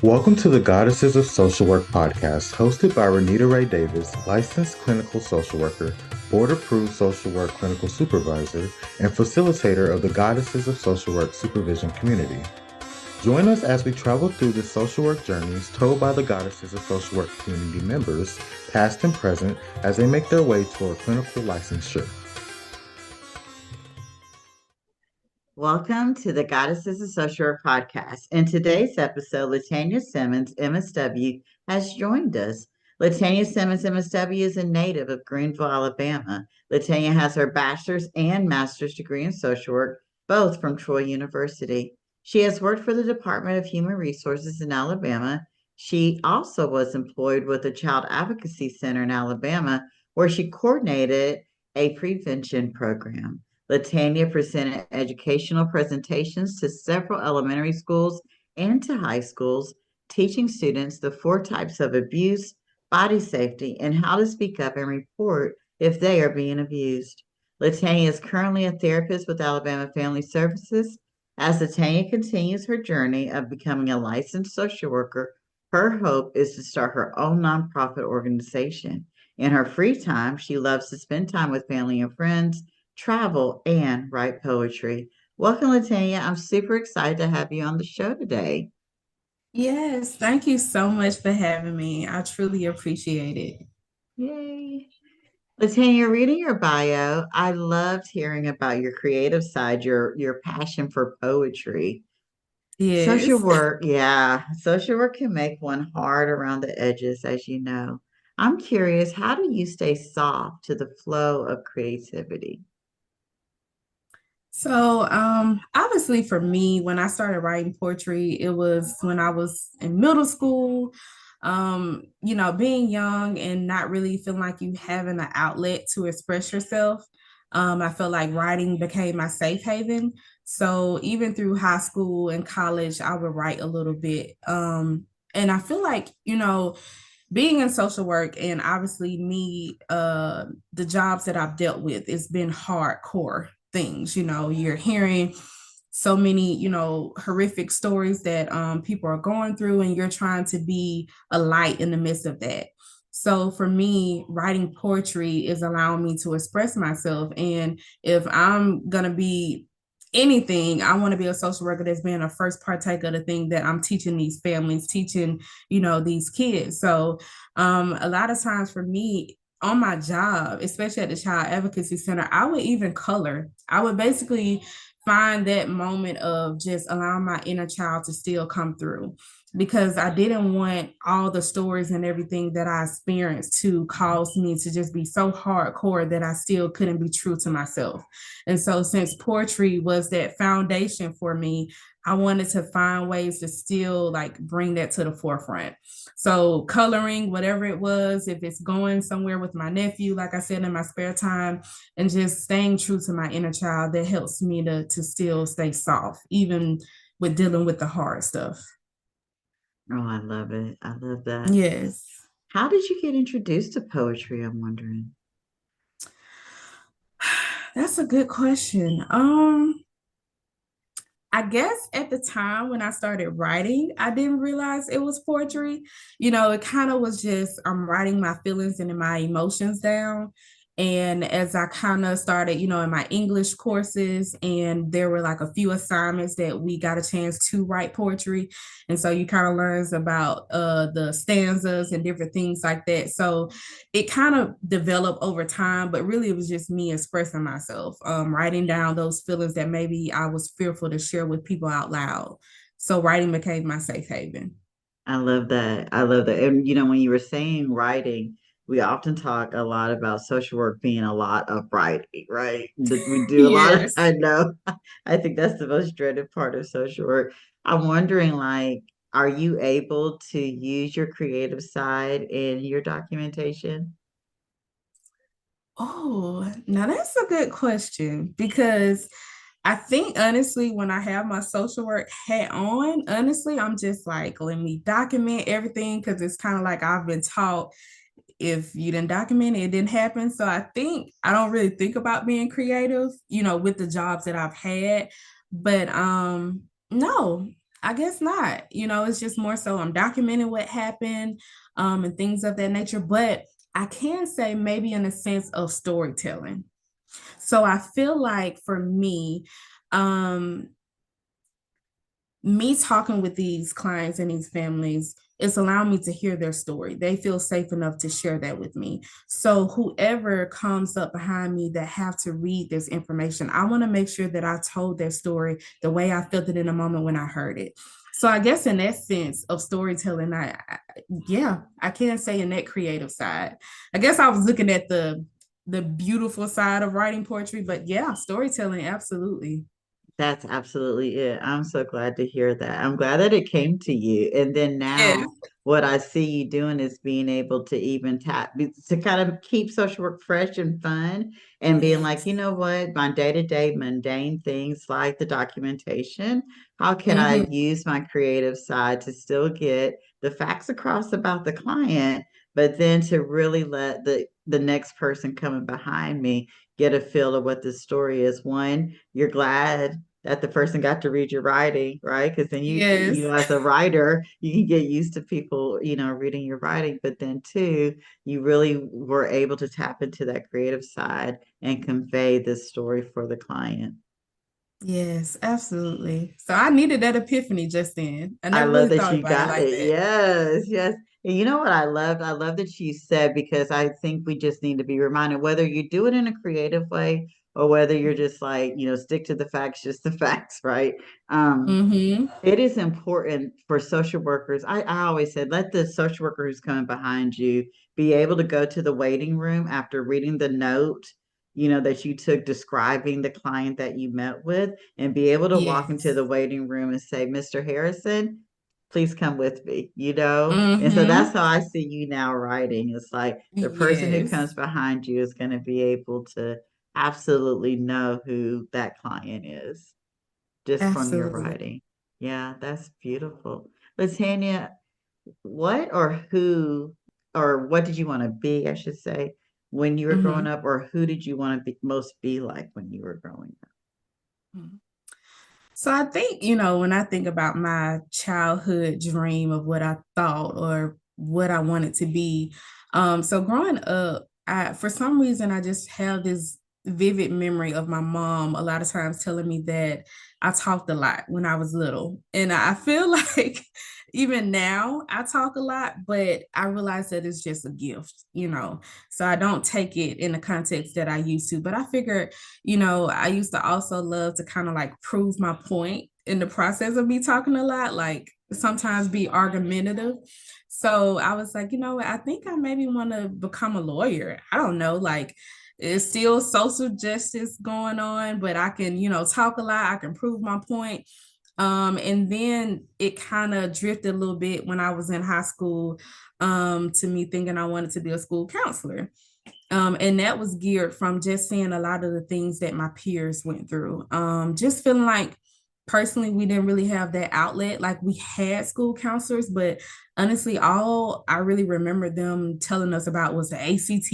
Welcome to the Goddesses of Social Work podcast, hosted by Renita Ray Davis, licensed clinical social worker, board-approved social work clinical supervisor, and facilitator of the Goddesses of Social Work supervision community. Join us as we travel through the social work journeys told by the Goddesses of Social Work community members, past and present, as they make their way toward clinical licensure. Welcome to the Goddesses of Social Work podcast. In today's episode, Latanya Simmons, MSW, has joined us. Latanya Simmons, MSW, is a native of Greenville, Alabama. Latanya has her bachelor's and master's degree in social work, both from Troy University. She has worked for the Department of Human Resources in Alabama. She also was employed with a Child Advocacy Center in Alabama, where she coordinated a prevention program. Latanya presented educational presentations to several elementary schools and to high schools, teaching students the 4 types of abuse, body safety, and how to speak up and report if they are being abused. Latanya is currently a therapist with Alabama Family Services. As Latanya continues her journey of becoming a licensed social worker, her hope is to start her own nonprofit organization. In her free time, she loves to spend time with family and friends, travel, and write poetry. Welcome, Latanya. I'm super excited to have you on the show today. Yes, thank you so much for having me. I truly appreciate it. Yay. Latanya, reading your bio, I loved hearing about your creative side, your passion for poetry. Social Yes. work, yeah, social work can make one hard around the edges, as you know. I'm curious, how do you stay soft to the flow of creativity? So, obviously for me, when I started writing poetry, it was when I was in middle school. Being young and not really feeling like you having an outlet to express yourself. I felt like writing became my safe haven. So even through high school and college, I would write a little bit. And I feel like, being in social work and obviously me, the jobs that I've dealt with, it's been hardcore things. You're hearing so many, horrific stories that people are going through, and you're trying to be a light in the midst of that. So for me, writing poetry is allowing me to express myself. And if I'm going to be anything, I want to be a social worker that's being a first partaker of the thing that I'm teaching these families, teaching, these kids. So a lot of times for me, on my job, especially at the Child Advocacy Center, I would even color. I would basically find that moment of just allowing my inner child to still come through, because I didn't want all the stories and everything that I experienced to cause me to just be so hardcore that I still couldn't be true to myself. And so since poetry was that foundation for me, I wanted to find ways to still like bring that to the forefront. So coloring, whatever it was, if it's going somewhere with my nephew, like I said, in my spare time, and just staying true to my inner child, that helps me to still stay soft, even with dealing with the hard stuff. Oh, I love it. I love that. Yes. How did you get introduced to poetry? I'm wondering. That's a good question. I guess at the time when I started writing, I didn't realize it was poetry. It kind of was just I'm writing my feelings and my emotions down. And as I kind of started, in my English courses, and there were like a few assignments that we got a chance to write poetry. And so you kind of learns about the stanzas and different things like that. So it kind of developed over time, but really it was just me expressing myself, writing down those feelings that maybe I was fearful to share with people out loud. So writing became my safe haven. I love that. I love that. And when you were saying writing, we often talk a lot about social work being a lot of writing, right? That we do a lot of, Yes. I know, I think that's the most dreaded part of social work. I'm wondering, like, are you able to use your creative side in your documentation? Oh, now that's a good question, because I think honestly, when I have my social work hat on, honestly, I'm just like, let me document everything, because it's kind of like I've been taught, if you didn't document it, it didn't happen. So I think I don't really think about being creative, with the jobs that I've had. But no, I guess not. It's just more so I'm documenting what happened, and things of that nature. But I can say maybe in a sense of storytelling. So I feel like for um, me talking with these clients and these families, it's allowing me to hear their story. They feel safe enough to share that with me. So whoever comes up behind me that have to read this information, I want to make sure that I told their story the way I felt it in the moment when I heard it. So I guess in that sense of storytelling, yeah, I can say in that creative side. I guess I was looking at the beautiful side of writing poetry, but yeah, storytelling, absolutely. That's absolutely it. I'm so glad to hear that. I'm glad that it came to you. And then Yes. now, what I see you doing is being able to even to kind of keep social work fresh and fun and being like, Yes. you know what, my day-to-day mundane things like the documentation, how can I Mm-hmm. use my creative side to still get the facts across about the client, but then to really let the next person coming behind me get a feel of what the story is. One, you're glad that the person got to read your writing, right? Because then Yes. as a writer, you can get used to people, reading your writing. But then two, you really were able to tap into that creative side and convey this story for the client. Yes, absolutely. So I needed that epiphany just then. I I never love really that thought you about it got like it. that. Yes, yes. And you know what I loved? I love that you said because I think we just need to be reminded whether you do it in a creative way or whether you're just like, stick to the facts, just the facts, right? Mm-hmm. It is important for social workers. I always said, let the social worker who's coming behind you be able to go to the waiting room after reading the note, that you took describing the client that you met with, and be able to walk into Yes. the waiting room and say, Mr. Harrison, please come with me. And so that's Mm-hmm. how I see you now writing. It's like the person who Yes. comes behind you is going to be able to absolutely know who that client is just from your Absolutely. writing. Yeah, that's beautiful. Latanya, what or who or what did you want to be, I should say, when you were growing Mm-hmm. up, or who did you want to be most be like when you were growing up? So I think, when I think about my childhood dream of what I thought or what I wanted to be, so growing up, for some reason, I just have this vivid memory of my mom a lot of times telling me that I talked a lot when I was little. And I feel like even now I talk a lot, but I realize that it's just a gift. So I don't take it in the context that I used to. But I figured I used to also love to kind of like prove my point in the process of me talking a lot, like sometimes be argumentative. So I was like, you know what, I think I maybe want to become a lawyer. I don't know, like it's still social justice going on, but I can, talk a lot, I can prove my point. And then it kind of drifted a little bit when I was in high school, to me thinking I wanted to be a school counselor. And that was geared from just seeing a lot of the things that my peers went through. Just feeling like personally, we didn't really have that outlet. Like we had school counselors, but honestly, all I really remember them telling us about was the ACT.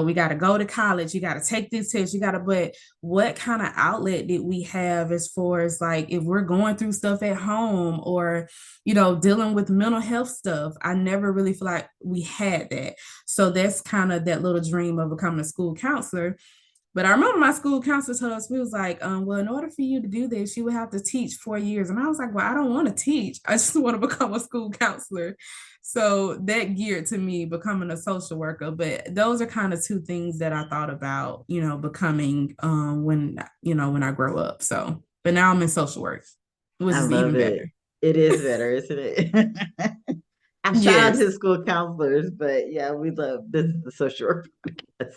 We got to go to college, you got to take this test, but what kind of outlet did we have as far as like if we're going through stuff at home or, dealing with mental health stuff? I never really feel like we had that. So that's kind of that little dream of becoming a school counselor. But I remember my school counselor told us, we was like, well, in order for you to do this, you would have to teach 4 years. And I was like, well, I don't want to teach. I just want to become a school counselor. So that geared to me becoming a social worker. But those are kind of two things that I thought about, becoming when I grow up. So, but now I'm in social work, which I is love even it. better. It is better, isn't it? I shout out to Yes. the school counselors, but yeah, we love this is the social work podcast.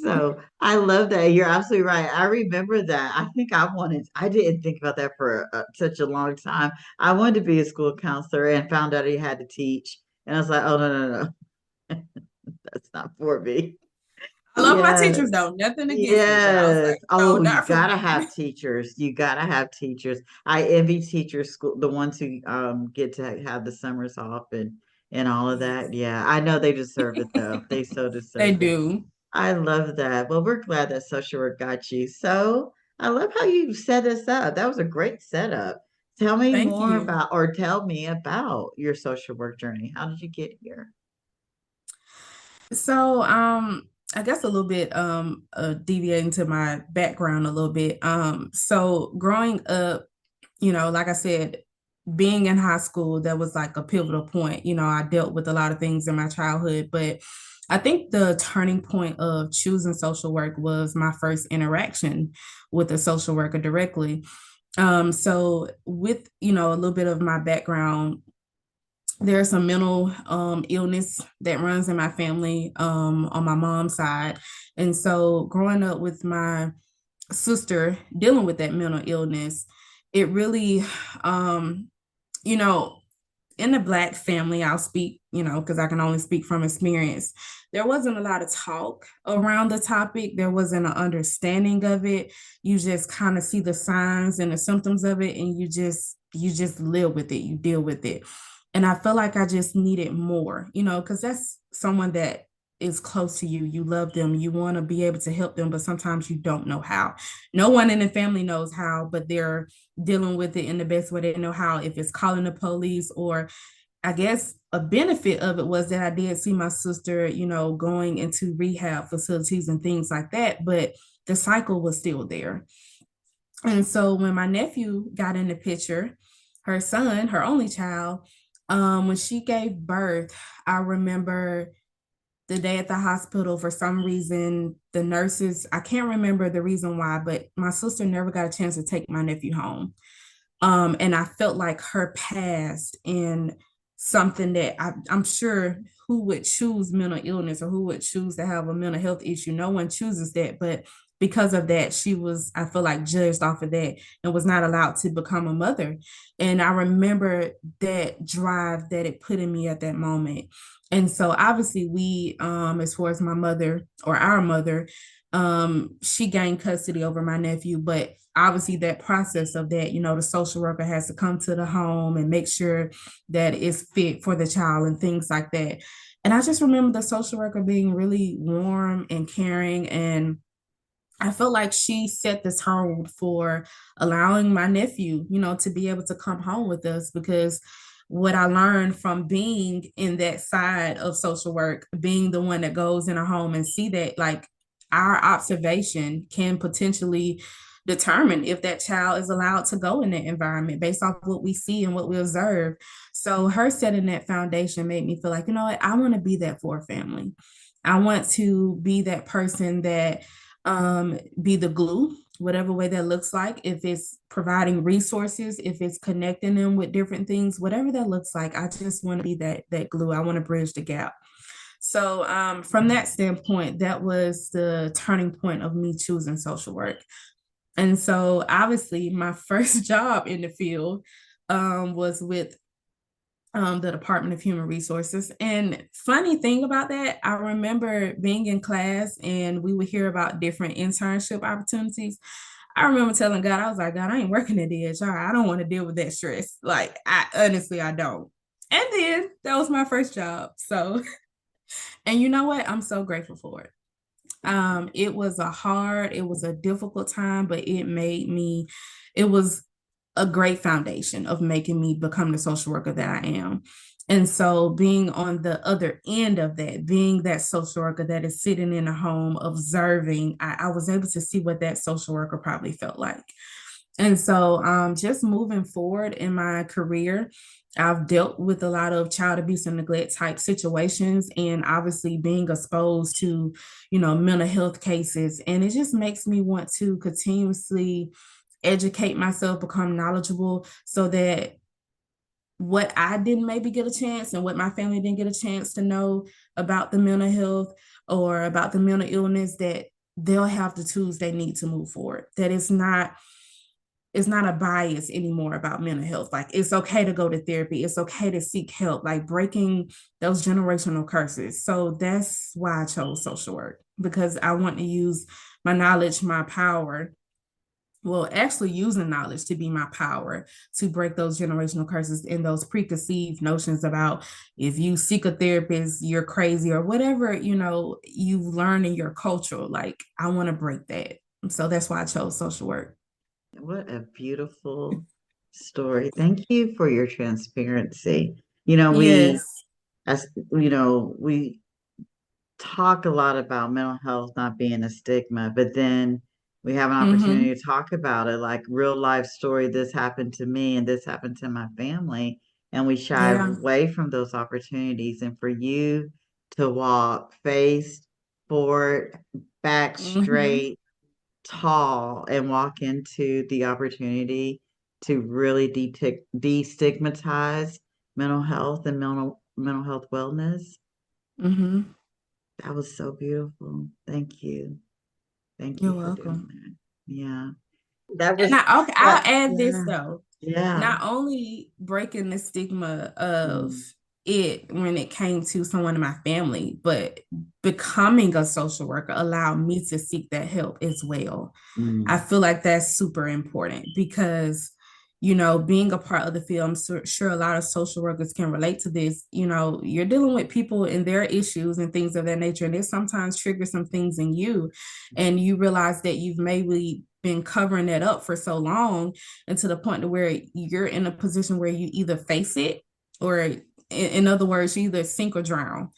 So I love that. You're absolutely right. I remember that. I didn't think about that for such a long time. I wanted to be a school counselor and found out I had to teach. And I was like, oh, no, no, no, that's not for me. I love my Yeah. teachers though, nothing against them, but I was Yes. like, no, Oh, you not for gotta me. have teachers. You gotta have teachers. I envy teachers, school, the ones who get to have the summers off and all of Yes. that. Yeah, I know they deserve it though. They so They deserve it. do. I love that. Well, we're glad that social work got you. So I love how you set us up. That was a great setup. Tell me Thank more you. about, or tell me about your social work journey. How did you get here? So, I guess a little bit deviating to my background a little bit. So growing up, like I said, being in high school, that was like a pivotal point. I dealt with a lot of things in my childhood, but I think the turning point of choosing social work was my first interaction with a social worker directly. So with, a little bit of my background, there's some mental illness that runs in my family on my mom's side. And so growing up with my sister dealing with that mental illness, it really, um, you know, in the Black family, I'll speak, because I can only speak from experience. There wasn't a lot of talk around the topic. There wasn't an understanding of it. You just kind of see the signs and the symptoms of it, and you just live with it. You deal with it. And I feel like I just needed more, because that's someone that is close to you. You love them. You want to be able to help them, but sometimes you don't know how. No one in the family knows how, but they're dealing with it in the best way they know how. If it's calling the police, or I guess a benefit of it was that I did see my sister, going into rehab facilities and things like that, but the cycle was still there. And so when my nephew got in the picture, her son, her only child, when she gave birth, I remember the day at the hospital. For some reason, the nurses, I can't remember the reason why, but my sister never got a chance to take my nephew home. And I felt like her past and something that I'm sure, who would choose mental illness or who would choose to have a mental health issue? No one chooses that. But because of that, she was, I feel like, judged off of that and was not allowed to become a mother. And I remember that drive that it put in me at that moment. And so obviously we, as far as my mother or our mother, she gained custody over my nephew, but obviously that process of that, the social worker has to come to the home and make sure that it's fit for the child and things like that. And I just remember the social worker being really warm and caring, and I felt like she set the tone for allowing my nephew, to be able to come home with us, because what I learned from being in that side of social work, being the one that goes in a home and see that, like, our observation can potentially determine if that child is allowed to go in that environment based off what we see and what we observe. So her setting that foundation made me feel like, what, I want to be that for a family. I want to be that person that be the glue, whatever way that looks like. If it's providing resources, if it's connecting them with different things, whatever that looks like, I just want to be that glue. I want to bridge the gap. So from that standpoint, that was the turning point of me choosing social work. And so obviously my first job in the field was with the Department of Human Resources. And funny thing about that, I remember being in class and we would hear about different internship opportunities. I remember telling God, I was like, God, I ain't working at DHR. I don't want to deal with that stress. Like, I honestly, I don't. And then that was my first job. So, and you know what? I'm so grateful for it. It was a difficult time, but it was a great foundation of making me become the social worker that I am. And so being on the other end of that, being that social worker that is sitting in a home observing, I was able to see what that social worker probably felt like. And so just moving forward in my career, I've dealt with a lot of child abuse and neglect type situations, and obviously being exposed to, mental health cases. And it just makes me want to continuously educate myself, become knowledgeable, so that what I didn't maybe get a chance and what my family didn't get a chance to know about the mental health or about the mental illness, that they'll have the tools they need to move forward. That it's not a bias anymore about mental health. Like, it's okay to go to therapy. It's okay to seek help, like breaking those generational curses. So that's why I chose social work, because I want to use my knowledge, my power, well, actually using knowledge to be my power to break those generational curses and those preconceived notions about, if you seek a therapist, you're crazy, or whatever, you've learned in your culture. Like, I want to break that. So that's why I chose social work. What a beautiful story. Thank you for your transparency. You know, we, Yes. as we talk a lot about mental health not being a stigma, but then we have an Mm-hmm. opportunity to talk about it like real life story. This happened to me and this happened to my family. And we shy Yeah. away from those opportunities. And for you to walk face forward, back Mm-hmm. straight, tall, and walk into the opportunity to really destigmatize mental health and mental health wellness. Mm-hmm. That was so beautiful. Thank you. Thank You're you for doing welcome. that. Yeah. That And was okay, I'll that. add this Yeah. though. Yeah. Not only breaking the stigma of Mm, it when it came to someone in my family, but becoming a social worker allowed me to seek that help as well. I mm, feel like that's super important because, you know, being a part of the field, sure a lot of social workers can relate to this. You know, you're dealing with people and their issues and things of that nature, and they sometimes trigger some things in you, and you realize that you've maybe been covering that up for so long, and to the point to where you're in a position where you either face it or, in other words, you either sink or drown.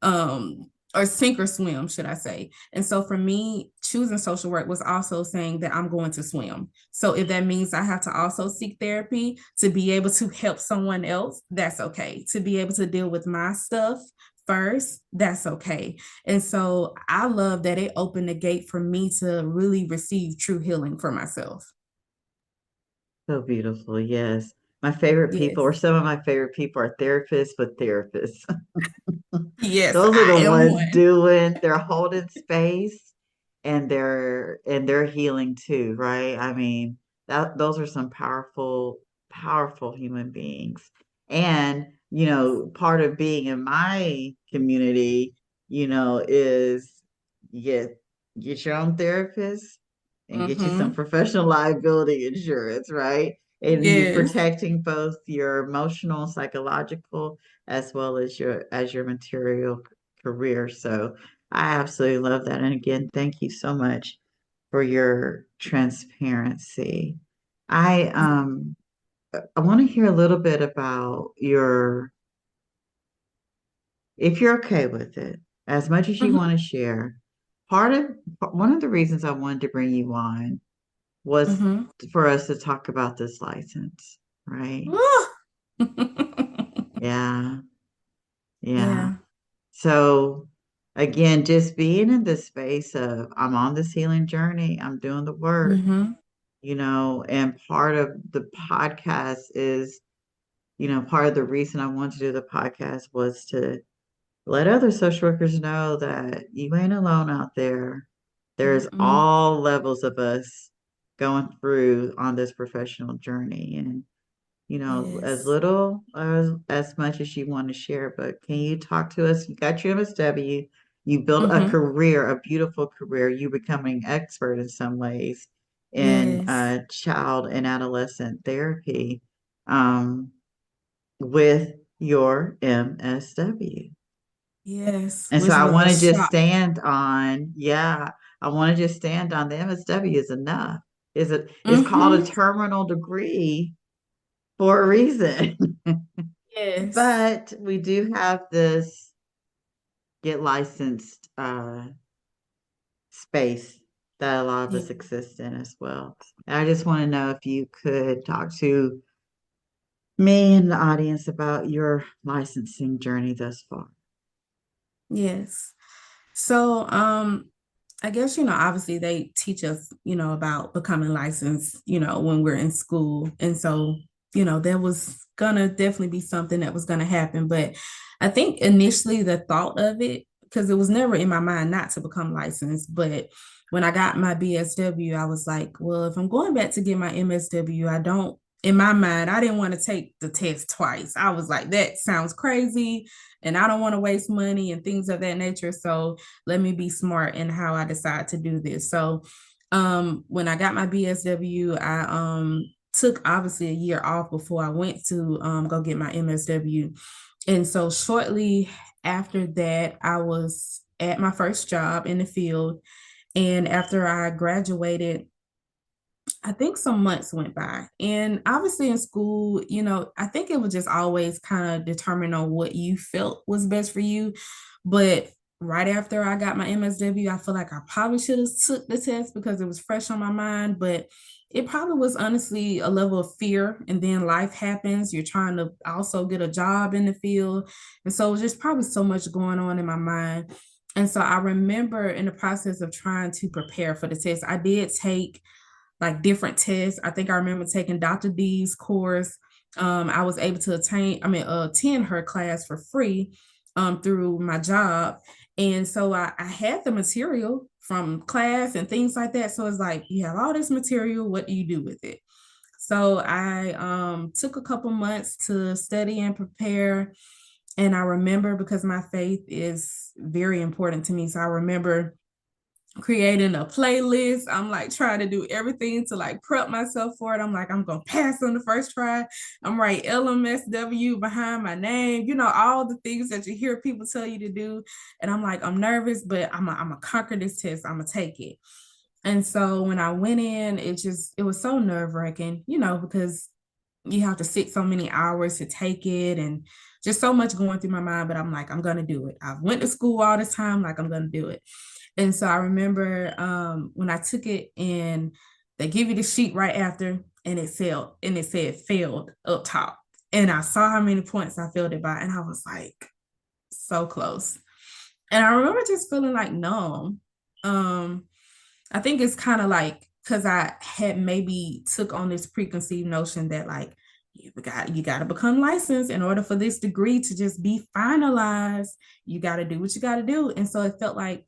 Or sink or swim, should I say. And so for me, choosing social work was also saying that I'm going to swim. So if that means I have to also seek therapy to be able to help someone else, that's okay. To be able to deal with my stuff first, that's okay. And so I love that it opened the gate for me to really receive true healing for myself. so beautiful. Yes. My favorite people, or Yes. some of my favorite people, are therapists with therapists. Yes, Those are the I am ones one. they're holding space and they're healing too, right? I mean, that those are some powerful human beings. And, part of being in my community, is get get your own therapist and get you some Mm-hmm. professional liability insurance, right? And you're Yes. protecting both your emotional, psychological, as well as your material career. So I absolutely love that. And again, thank you so much for your transparency. I want to hear a little bit about if you're okay with it, as much as you Mm-hmm. want to share. One of the reasons I wanted to bring you on was Mm-hmm. for us to talk about this license, right? Yeah, yeah. Yeah. So again, just being in this space of I'm on this healing journey, I'm doing the work, Mm-hmm. and part of the podcast is, part of the reason I wanted to do the podcast was to let other social workers know that you ain't alone out there. There's Mm-mm. all levels of us going through on this professional journey. And as Yes. little as much as you want to share, but can you talk to us? You got your MSW, you built a Mm-hmm. career, a beautiful career. You becoming expert in some ways in Yes. child and adolescent therapy um, with your MSW. Yes. And so Which I was a want to just shock. stand on, yeah, I want to just stand on the MSW is enough. It's called a Mm-hmm. terminal degree for a reason. Yes. But we do have this get licensed space that a lot of Yeah. us exist in as well. And I just want to know if you could talk to me and the audience about your licensing journey thus far. Yes. So, I guess, obviously they teach us, about becoming licensed, when we're in school. And so, there was gonna definitely be something that was gonna happen. But I think initially the thought of it, because it was never in my mind not to become licensed, but when I got my BSW, I was like, well, if I'm going back to get my MSW, I don't, in my mind, I didn't want to take the test twice. I was like, that sounds crazy, and I don't want to waste money and things of that nature. So let me be smart in how I decide to do this. So when I got my BSW, I took obviously a year off before I went to go get my MSW. And so shortly after that, I was at my first job in the field. And after I graduated, I think some months went by. And obviously in school, I think it was just always kind of determined on what you felt was best for you. But right after I got my MSW, I feel like I probably should have took the test because it was fresh on my mind. But it probably was honestly a level of fear. And then life happens. You're trying to also get a job in the field. And so it was just probably so much going on in my mind. And so I remember in the process of trying to prepare for the test, I did take like different tests. I think I remember taking Dr. D's course. I was able to attend her class for free through my job. And so I had the material from class and things like that. So it's like, you have all this material, what do you do with it? So I took a couple months to study and prepare. And I remember, because my faith is very important to me. So I remember creating a playlist. I'm like trying to do everything to like prep myself for it. I'm like, I'm gonna pass on the first try. I'm writing LMSW behind my name, all the things that you hear people tell you to do. And I'm like, I'm nervous, but I'm gonna conquer this test. I'm gonna take it. And so when I went in, it was so nerve-wracking, because you have to sit so many hours to take it and just so much going through my mind. But I'm like, I'm gonna do it. I've went to school all this time, like I'm gonna do it. And so I remember when I took it, and they give you the sheet right after, and it said failed up top. And I saw how many points I failed it by, and I was like, so close. And I remember just feeling like numb. I think it's kind of like because I had maybe took on this preconceived notion that like you got to become licensed in order for this degree to just be finalized. You got to do what you got to do. And so it felt like,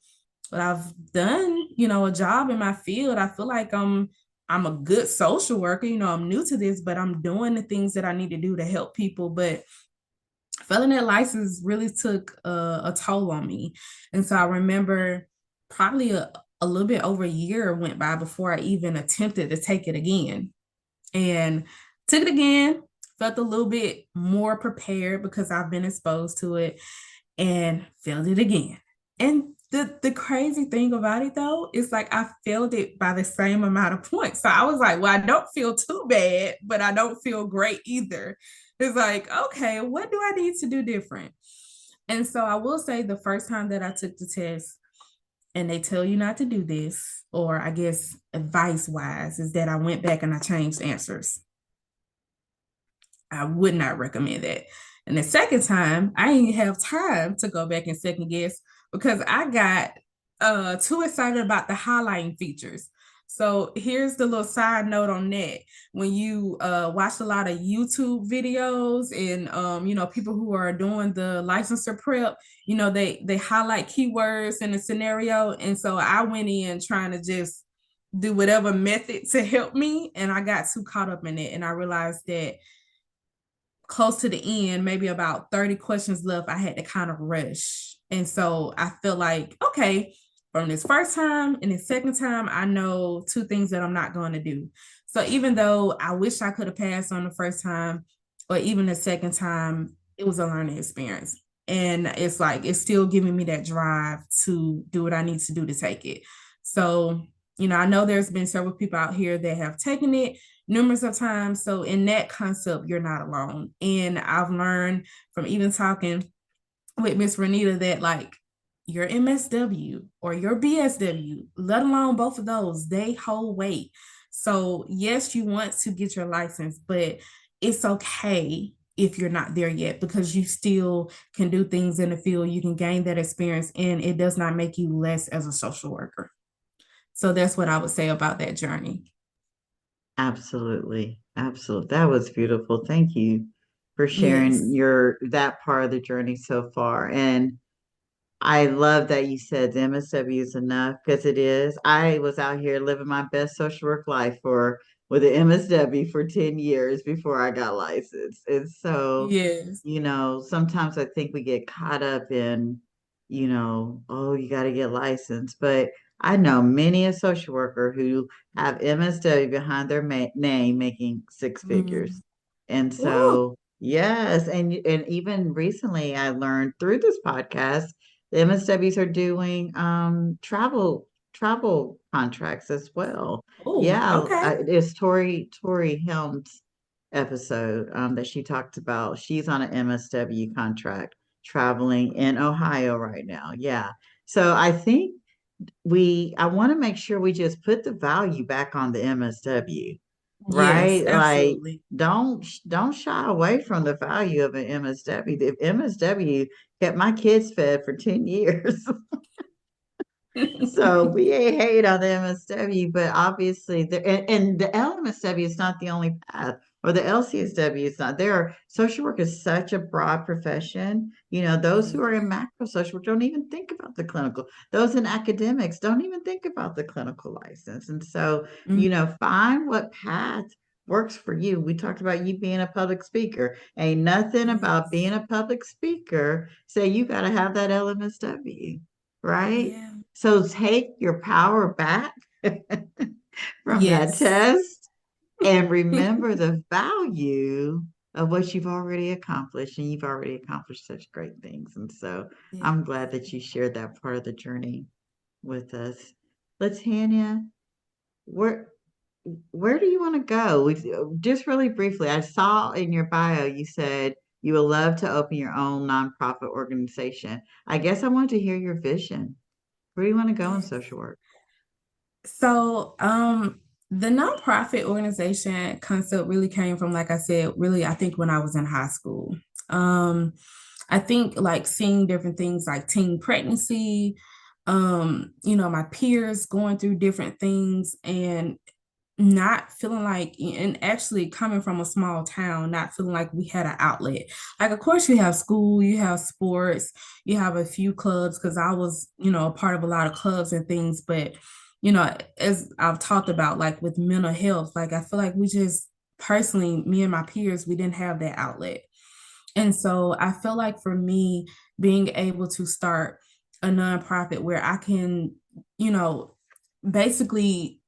but I've done, a job in my field. I feel like I'm a good social worker. I'm new to this, but I'm doing the things that I need to do to help people. But failing that license really took a toll on me. And so I remember probably a little bit over a year went by before I even attempted to take it again. And took it again, felt a little bit more prepared because I've been exposed to it, and failed it again. And the crazy thing about it though is like I failed it by the same amount of points. So I was like, well, I don't feel too bad, but I don't feel great either. It's like, okay, what do I need to do different? And so I will say the first time that I took the test, and they tell you not to do this, or I guess advice wise, is that I went back and I changed answers. I would not recommend that. And the second time, I didn't have time to go back and second guess because I got too excited about the highlighting features. So here's the little side note on that. When you watch a lot of YouTube videos and people who are doing the licensure prep, they highlight keywords in a scenario. And so I went in trying to just do whatever method to help me, and I got too caught up in it, and I realized that close to the end, maybe about 30 questions left, I had to kind of rush. And so I feel like, okay, from this first time and the second time, I know two things that I'm not going to do. So even though I wish I could have passed on the first time or even the second time, it was a learning experience. And it's like, it's still giving me that drive to do what I need to do to take it. So, I know there's been several people out here that have taken it numerous of times. So in that concept, you're not alone. And I've learned from even talking with Miss Renita that like your MSW or your BSW, let alone both of those, they hold weight. So yes, you want to get your license, but it's okay if you're not there yet because you still can do things in the field. You can gain that experience, and it does not make you less as a social worker. So that's what I would say about that journey. Absolutely. Absolutely. That was beautiful. Thank you for sharing Yes. your that part of the journey so far. And I love that you said the MSW is enough because it is. I was out here living my best social work life for with the MSW for 10 years before I got licensed. And so, Yes. sometimes I think we get caught up in, oh, you got to get licensed. But I know many a social worker who have MSW behind their name making six Mm. figures. And Ooh. so, yes, and even recently I learned through this podcast the MSWs are doing travel contracts as well. Oh, Yeah, okay. it's Tori Helm's episode that she talked about. She's on an MSW contract traveling in Ohio right now. Yeah. So I think I want to make sure we just put the value back on the MSW, Yes, right? Like absolutely. don't shy away from the value of an MSW. The MSW kept my kids fed for 10 years. So we ain't hate on the MSW, but obviously and the LMSW is not the only path, or the LCSW is not. Social work is such a broad profession. Those who Yes. are in macro social work don't even think about the clinical. Those in academics don't even think about the clinical license. And so, Mhm. find what path works for you. We talked about you being a public speaker. Ain't nothing about Yes. being a public speaker say you got to have that LMSW, right? Yeah. So take your power back from that Yes. test and remember the value of what you've already accomplished. And you've already accomplished such great things. And so Yes. I'm glad that you shared that part of the journey with us. Latanya, where where do you want to go? Just really briefly, I saw in your bio you said you would love to open your own nonprofit organization. I guess I wanted to hear your vision. Where do you want to go in Yes. social work? So, the nonprofit organization concept really came from, like I said, really, I think when I was in high school. Um, I think like seeing different things like teen pregnancy, my peers going through different things and not feeling like, and actually coming from a small town, not feeling like we had an outlet. Like, of course, you have school, you have sports, you have a few clubs, because I was, a part of a lot of clubs and things. But, as I've talked about, like with mental health, like I feel like we just personally, me and my peers, we didn't have that outlet. And so I feel like for me, being able to start a nonprofit where I can, you know, basically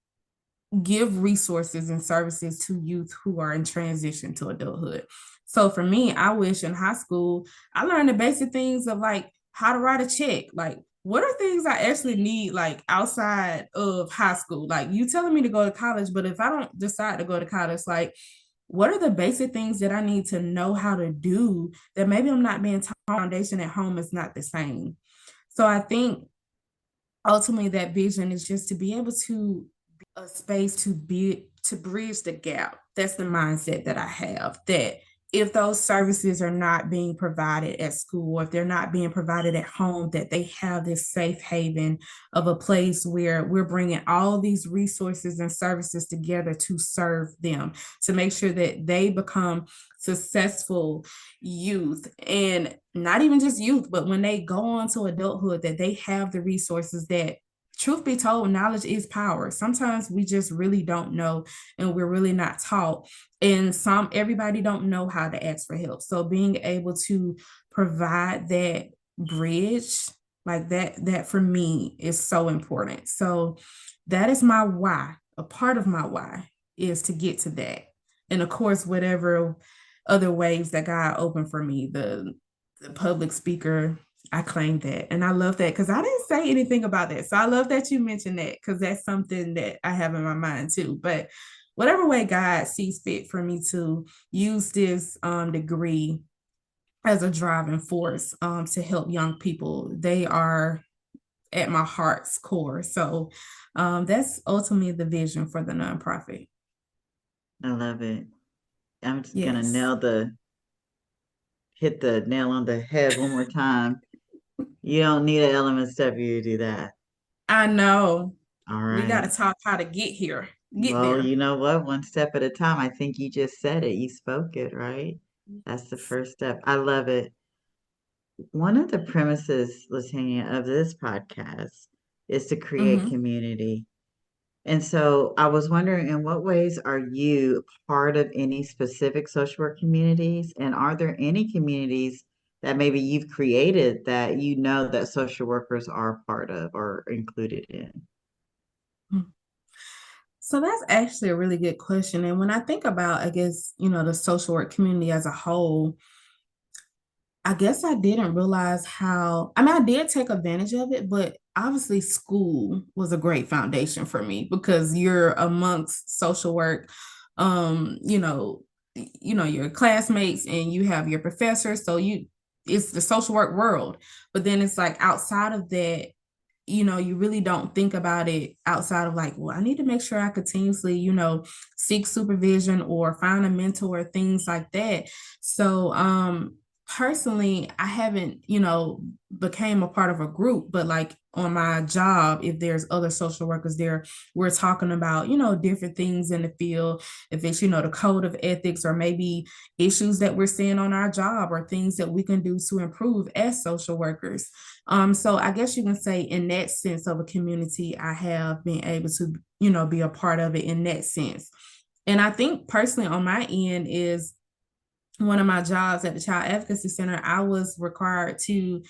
give resources and services to youth who are in transition to adulthood. So for me, I wish in high school, I learned the basic things of like how to write a check. Like, what are things I actually need like outside of high school? Like, you telling me to go to college, but if I don't decide to go to college, like, what are the basic things that I need to know how to do that maybe I'm not being taught? Foundation at home is not the same. So I think ultimately that vision is just to be able to a space to bridge the gap. That's the mindset that I have, that if those services are not being provided at school, or if they're not being provided at home, that they have this safe haven of a place where we're bringing all these resources and services together to serve them, to make sure that they become successful youth, and not even just youth, but when they go on to adulthood, that they have the resources that, truth be told, knowledge is power. Sometimes we just really don't know, and we're really not taught. And everybody don't know how to ask for help. So being able to provide that bridge like that for me is so important. So that is my why. A part of my why is to get to that. And of course, whatever other ways that God opened for me, the public speaker, I claimed that. And I love that because I didn't say anything about that. So I love that you mentioned that, because that's something that I have in my mind too. But whatever way God sees fit for me to use this degree as a driving force to help young people, they are at my heart's core. So that's ultimately the vision for the nonprofit. I love it. I'm just gonna Yes, hit the nail on the head one more time. You don't need an LMSW to do that. I know. All We got to right. talk how to get here, get Well, there. you know what? One step at a time. I think you just said it. You spoke it, right? That's the first step. I love it. One of the premises, Latanya, of this podcast is to create Mhm. community. And so I was wondering, in what ways are you part of any specific social work communities? And are there any communities that maybe you've created that you know that social workers are part of or included in? So that's actually a really good question. And when I think about, I guess, the social work community as a whole, I guess I didn't realize how, I mean, I did take advantage of it, but obviously school was a great foundation for me because you're amongst social work, you know, your classmates and you have your professors. So it's the social work world. But then it's like outside of that, you really don't think about it outside of like, well, I need to make sure I continuously, seek supervision or find a mentor, things like that. So, personally, I haven't, became a part of a group, but like on my job, if there's other social workers there, we're talking about, different things in the field. If it's, the code of ethics or maybe issues that we're seeing on our job or things that we can do to improve as social workers. So I guess you can say in that sense of a community, I have been able to, be a part of it in that sense. And I think personally on my end is one of my jobs at the Child Advocacy Center, I was required to,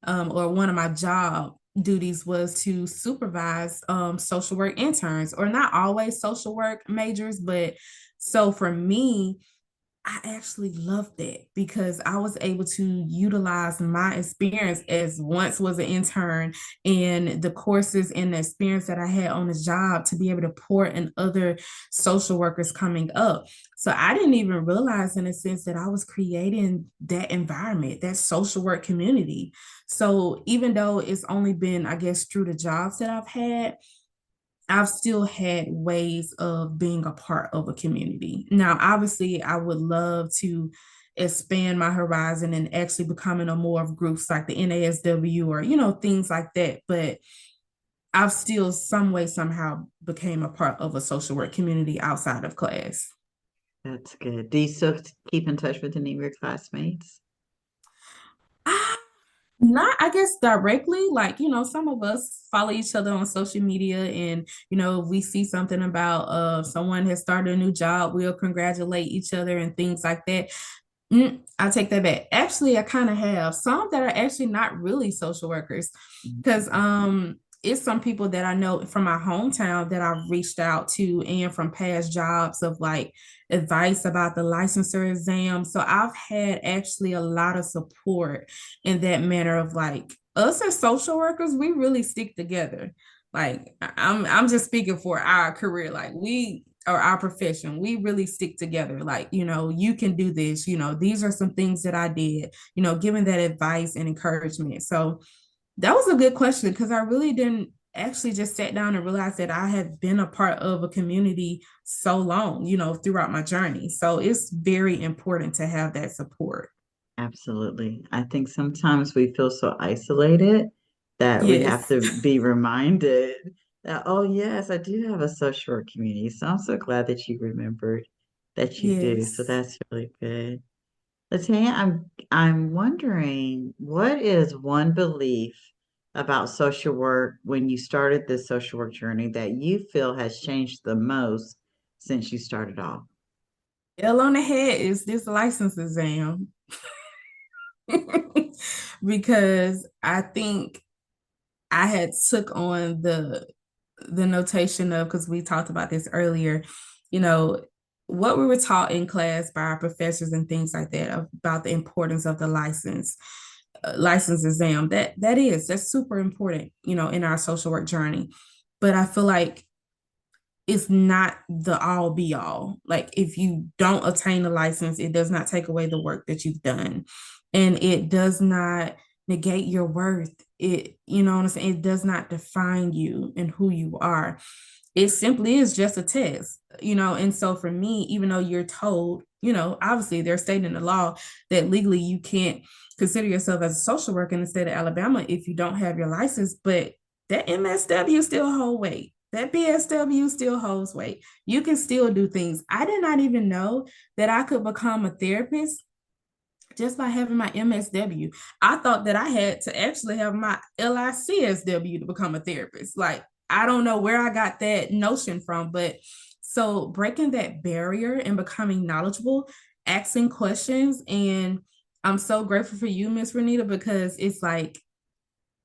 or one of my job duties was to supervise social work interns, or not always social work majors, but so for me, I actually loved that because I was able to utilize my experience as once was an intern and the courses and the experience that I had on the job to be able to pour in other social workers coming up. So I didn't even realize in a sense that I was creating that environment, that social work community. So even though it's only been, I guess, through the jobs that I've had, I've still had ways of being a part of a community. Now, obviously, I would love to expand my horizon and actually becoming a more of groups like the NASW or, things like that. But I've still some way, somehow became a part of a social work community outside of class. That's good. Do you still keep in touch with any of your classmates? Ah, not, I guess, directly. Like, some of us follow each other on social media and, we see something about someone has started a new job, we'll congratulate each other and things like that. I take that back. Actually, I kind of have some that are actually not really social workers because it's some people that I know from my hometown that I've reached out to and from past jobs of like advice about the licensure exam. So I've had actually a lot of support in that manner of like us as social workers, we really stick together. Like I'm just speaking for our career. Like we or our profession, we really stick together. Like, you can do this, these are some things that I did, giving that advice and encouragement. So that was a good question because I really didn't actually just sat down and realize that I had been a part of a community so long, throughout my journey. So it's very important to have that support. Absolutely. I think sometimes we feel so isolated that we have Yes. to be reminded that, oh, yes, I do have a social work community. So I'm so glad that you remembered that you do. So Yes. that's really good. Latanya, I'm wondering, what is one belief about social work when you started this social work journey that you feel has changed the most since you started off? L on the head is this license exam. Because I think I had took on the notation of, because we talked about this earlier, you know, what we were taught in class by our professors and things like that about the importance of the license exam. That's super important, in our social work journey. But I feel like it's not the all be all. Like if you don't attain a license, it does not take away the work that you've done. And it does not negate your worth. You know what I'm saying? It does not define you and who you are. It simply is just a test, And so for me, even though you're told, obviously they're stating in the law that legally you can't consider yourself as a social worker in the state of Alabama if you don't have your license, but that MSW still hold weight. That BSW still holds weight. You can still do things. I did not even know that I could become a therapist just by having my MSW. I thought that I had to actually have my LICSW to become a therapist. Like, I don't know where I got that notion from, but so breaking that barrier and becoming knowledgeable, asking questions. And I'm so grateful for you, Miss Renita, because it's like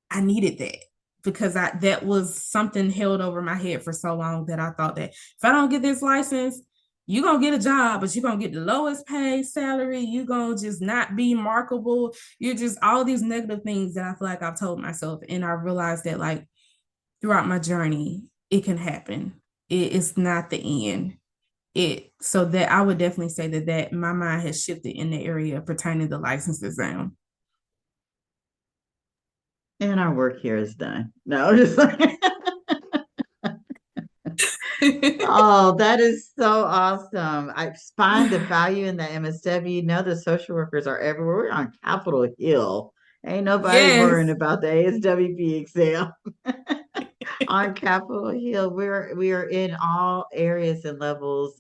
I needed that because that was something held over my head for so long that I thought that if I don't get this license, you're gonna get a job, but you're gonna get the lowest paid salary, you're gonna just not be marketable, you're just all these negative things that I feel like I've told myself. And I realized that like throughout my journey, it can happen. It's not the end. So that I would definitely say that my mind has shifted in the area pertaining to license exam. And our work here is done. No, just like oh, that is so awesome. I find the value in the MSW. You know, the social workers are everywhere. We're on Capitol Hill. Ain't nobody Yes. worrying about the ASWP exam. On Capitol Hill, we are in all areas and levels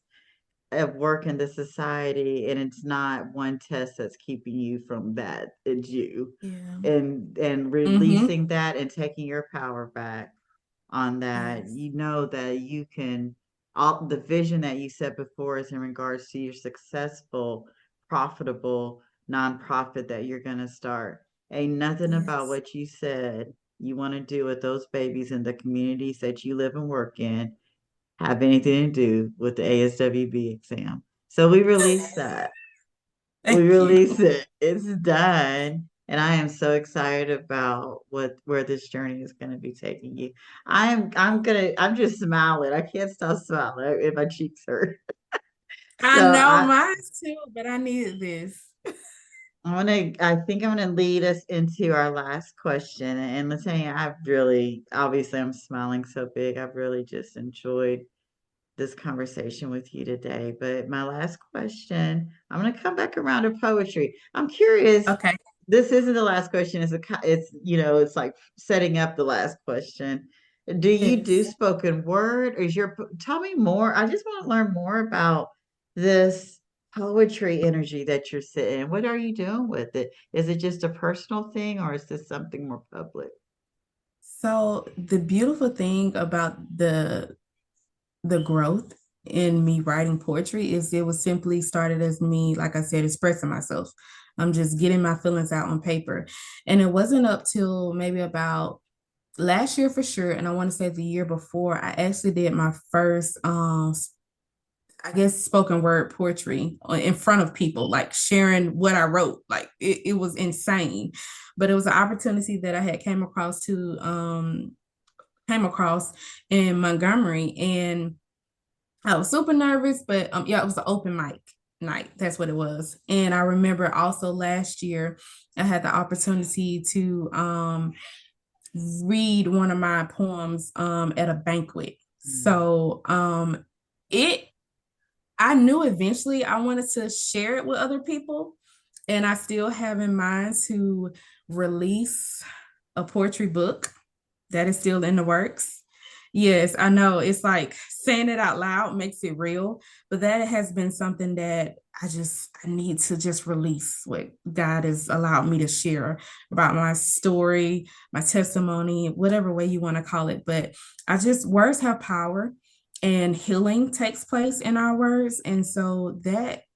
of work in the society, and it's not one test that's keeping you from that. It's you. Yeah. And Mm-hmm. releasing that and taking your power back on that, Yes. you know that you can, all the vision that you set before us in regards to your successful, profitable nonprofit that you're going to start. Ain't nothing about Yes. what you said you want to do with those babies in the communities that you live and work in have anything to do with the ASWB exam. So we release that. We Thank you. release it. It's done. And I am so excited about where this journey is going to be taking you. I'm just smiling. I can't stop smiling if my cheeks hurt. I So know mine too, but I needed this. I think I'm gonna lead us into our last question. And Latanya, obviously I'm smiling so big. I've really just enjoyed this conversation with you today. But my last question, I'm going to come back around to poetry. I'm curious. Okay. This isn't the last question. It's like setting up the last question. Do you do Yes. spoken word, or tell me more. I just want to learn more about this poetry energy that you're sitting. What are you doing with it? Is it just a personal thing, or is this something more public? So the beautiful thing about the growth in me writing poetry is it was simply started as me, like I said, expressing myself. I'm just getting my feelings out on paper. And it wasn't up till maybe about last year for sure. And I want to say the year before, I actually did my first I guess spoken word poetry in front of people, like sharing what I wrote. Like it was insane. But it was an opportunity that I had came across in Montgomery, and I was super nervous, but yeah, it was an open mic night. That's what it was. And I remember also last year, I had the opportunity to read one of my poems at a banquet. Mm. So it I knew eventually I wanted to share it with other people, and I still have in mind to release a poetry book that is still in the works. Yes, I know it's like saying it out loud makes it real, but that has been something that I need to just release what God has allowed me to share about my story, my testimony, whatever way you want to call it. But words have power, and healing takes place in our words. And so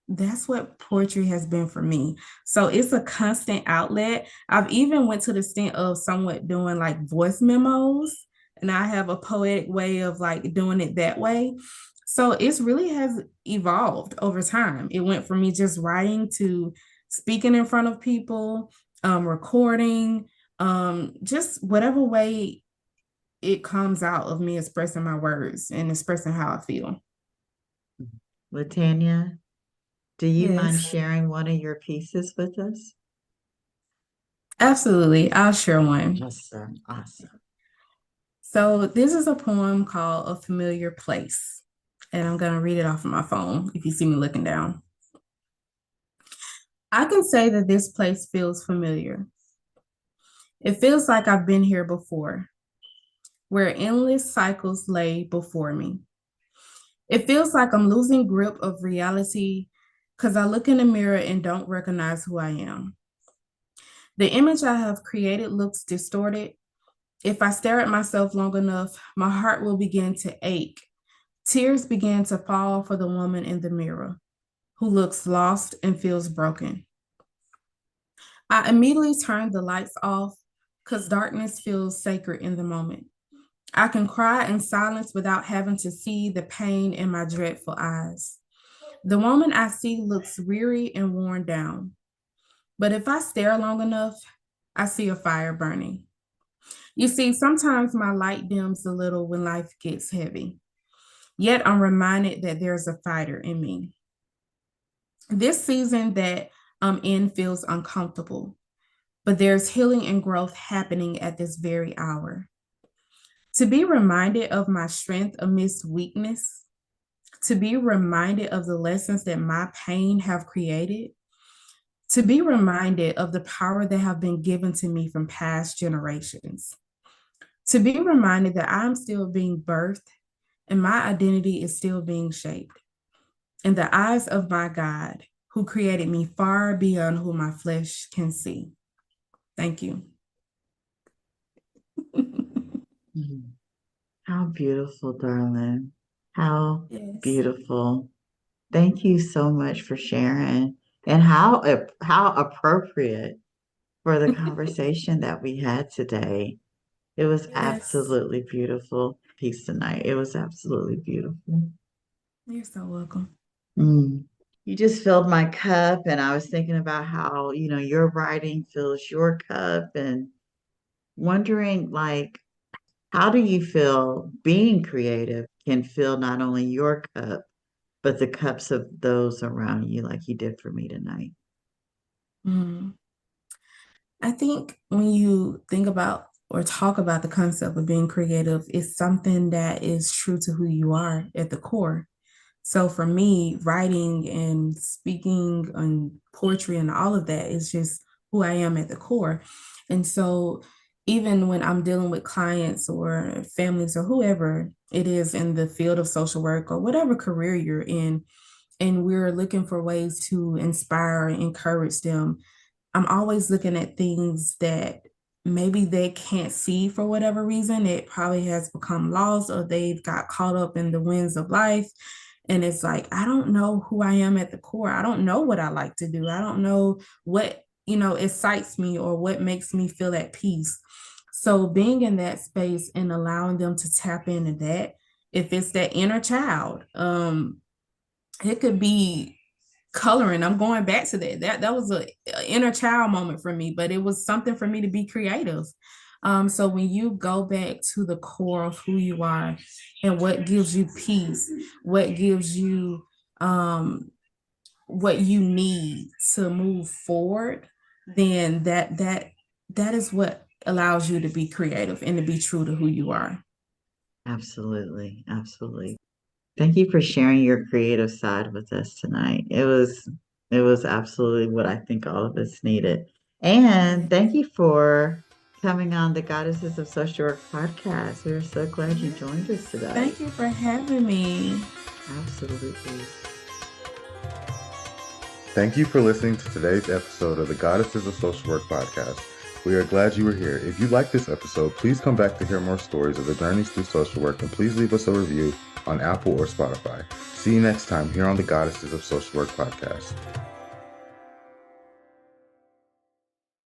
that's what poetry has been for me. So it's a constant outlet. I've even went to the extent of somewhat doing like voice memos, and I have a poetic way of like doing it that way. So it's really has evolved over time. It went from me just writing to speaking in front of people, recording, just whatever way it comes out of me expressing my words and expressing how I feel. Latanya, do you mind Yes, sharing one of your pieces with us? absolutely. I'll share one. Awesome. Awesome. So this is a poem called A Familiar Place. And I'm going to read it off of my phone if you see me looking down. I can say that this place feels familiar. It feels like I've been here before, where endless cycles lay before me. It feels like I'm losing grip of reality because I look in the mirror and don't recognize who I am. The image I have created looks distorted. If I stare at myself long enough, my heart will begin to ache. Tears begin to fall for the woman in the mirror who looks lost and feels broken. I immediately turn the lights off because darkness feels sacred in the moment. I can cry in silence without having to see the pain in my dreadful eyes. The woman I see looks weary and worn down, but if I stare long enough, I see a fire burning. You see, sometimes my light dims a little when life gets heavy, yet I'm reminded that there's a fighter in me. This season that I'm in feels uncomfortable, but there's healing and growth happening at this very hour. To be reminded of my strength amidst weakness, to be reminded of the lessons that my pain have created, to be reminded of the power that have been given to me from past generations, to be reminded that I'm still being birthed and my identity is still being shaped in the eyes of my God, who created me far beyond who my flesh can see. Thank you. How beautiful, darling. How Yes. beautiful. Thank you so much for sharing. And how appropriate for the conversation that we had today. It was Yes. absolutely beautiful piece tonight. It was absolutely beautiful. You're so welcome. You just filled my cup, and I was thinking about how, your writing fills your cup, and wondering, like, how do you feel being creative can fill not only your cup, but the cups of those around you, like you did for me tonight? I think when you think about or talk about the concept of being creative, it's something that is true to who you are at the core. So for me, writing and speaking and poetry and all of that is just who I am at the core. And so even when I'm dealing with clients or families or whoever it is in the field of social work or whatever career you're in, and we're looking for ways to inspire and encourage them, I'm always looking at things that maybe they can't see for whatever reason. It probably has become lost or they've got caught up in the winds of life. And it's like, I don't know who I am at the core. I don't know what I like to do. I don't know what, excites me or what makes me feel at peace. So being in that space and allowing them to tap into that, if it's that inner child, it could be coloring. I'm going back to that. That was a inner child moment for me, but it was something for me to be creative. So when you go back to the core of who you are and what gives you peace, what gives you what you need to move forward, then that is what allows you to be creative and to be true to who you are. Absolutely. Absolutely. Thank you for sharing your creative side with us tonight. It was absolutely what I think all of us needed. And thank you for coming on the Goddesses of Social Work podcast. We're so glad you joined us today. Thank you for having me. Absolutely. Thank you for listening to today's episode of the Goddesses of Social Work podcast. We are glad you were here. If you like this episode, please come back to hear more stories of the journeys through social work, and please leave us a review on Apple or Spotify. See you next time here on the Goddesses of Social Work podcast.